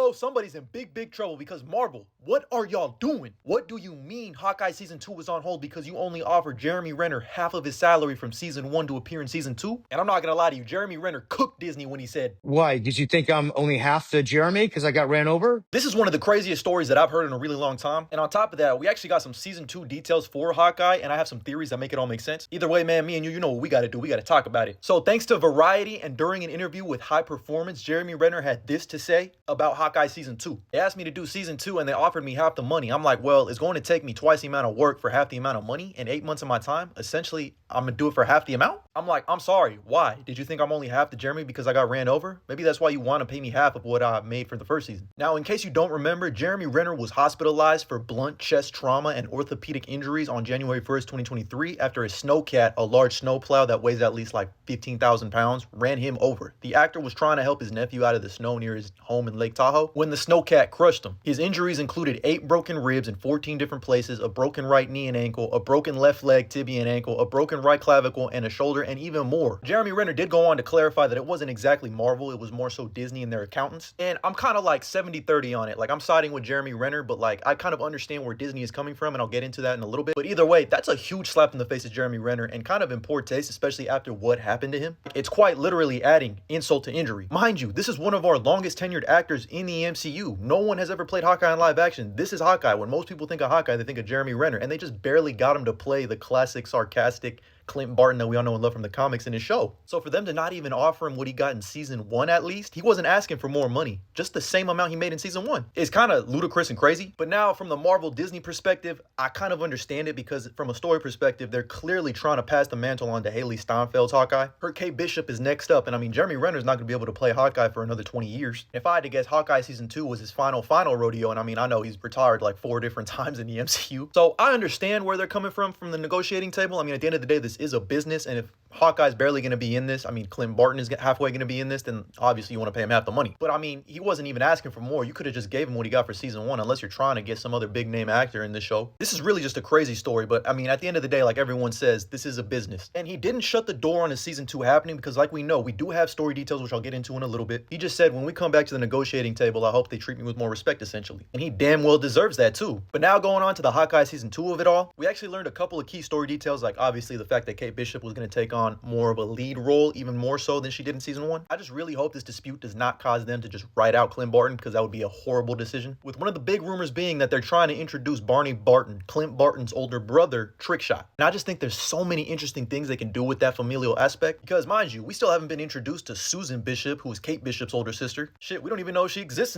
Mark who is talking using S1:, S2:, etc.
S1: Uh-oh, somebody's in big trouble because Marvel, what are y'all doing? What do you mean Hawkeye Season 2 was on hold because you only offered Jeremy Renner half of his salary from Season 1 to appear in Season 2? And I'm not gonna lie to you, Jeremy Renner cooked Disney when he said,
S2: Why? Did you think I'm only half the Jeremy because I got ran over?
S1: this is one of the craziest stories that I've heard in a really long time. And on top of that, we actually got some Season 2 details for Hawkeye, and I have some theories that make it all make sense. Either way, man, me and you know what we gotta do. We gotta talk about it. So thanks to Variety and during an interview with High Performance, Jeremy Renner had this to say about Hawkeye Season 2. They asked me to do Season 2 and they offered me half the money. I'm like, well, it's going to take me twice the amount of work for half the amount of money and 8 months of my time. Essentially, I'm gonna do it for half the amount? I'm like, I'm sorry, why? Did you think I'm only half the Jeremy because I got ran over? Maybe that's why you want to pay me half of what I made for the first season. Now, in case you don't remember, Jeremy Renner was hospitalized for blunt chest trauma and orthopedic injuries on January 1st, 2023 after a snowcat, a large snowplow that weighs at least like 15,000 pounds, ran him over. The actor was trying to help his nephew out of the snow near his home in Lake Tahoe when the snowcat crushed him. His injuries included 8 broken ribs in 14 different places, a broken right knee and ankle, a broken left leg, tibia and ankle, a broken right clavicle and a shoulder, and even more. Jeremy Renner did go on to clarify that it wasn't exactly Marvel, it was more so Disney and their accountants. And I'm kind of like 70-30 on it. Like, I'm siding with Jeremy Renner, but like, I kind of understand where Disney is coming from, and I'll get into that in a little bit. But either way, that's a huge slap in the face of Jeremy Renner and kind of in poor taste, especially after what happened to him. It's quite literally adding insult to injury. Mind you, this is one of our longest tenured actors in the MCU. No one has ever played Hawkeye in live action. This is Hawkeye. When most people think of Hawkeye, they think of Jeremy Renner, and they just barely got him to play the classic sarcastic Clint Barton that we all know and love from the comics in his show. So for them to not even offer him what he got in Season 1 at least, he wasn't asking for more money. Just the same amount he made in Season 1. It's kind of ludicrous and crazy. But now from the Marvel Disney perspective, I kind of understand it because from a story perspective, they're clearly trying to pass the mantle on to Haley Steinfeld's Hawkeye. Her Kate Bishop is next up, and I mean, Jeremy Renner's not going to be able to play Hawkeye for another 20 years. If I had to guess, Hawkeye Season 2 was his final rodeo, and I mean, I know he's retired like 4 different times in the MCU. So I understand where they're coming from the negotiating table. I mean, at the end of the day, this is a business, and if Hawkeye's barely going to be in this, I mean, Clint Barton is halfway going to be in this, then obviously you want to pay him half the money. But I mean, he wasn't even asking for more. You could have just gave him what he got for Season 1, unless you're trying to get some other big name actor in this show. This is really just a crazy story, but I mean, at the end of the day, like everyone says, this is a business. And he didn't shut the door on his Season 2 happening because like we know, we do have story details, which I'll get into in a little bit. He just said, when we come back to the negotiating table, I hope they treat me with more respect, essentially. And he damn well deserves that too. But now going on to the Hawkeye Season 2 of it all, we actually learned a couple of key story details, like obviously the fact that Kate Bishop was going to take on more of a lead role, even more so than she did in Season 1. I just really hope this dispute does not cause them to just write out Clint Barton, because that would be a horrible decision. With one of the big rumors being that they're trying to introduce Barney Barton, Clint Barton's older brother, Trickshot. And I just think there's so many interesting things they can do with that familial aspect, because mind you, we still haven't been introduced to Susan Bishop, who is Kate Bishop's older sister. Shit, we don't even know if she exists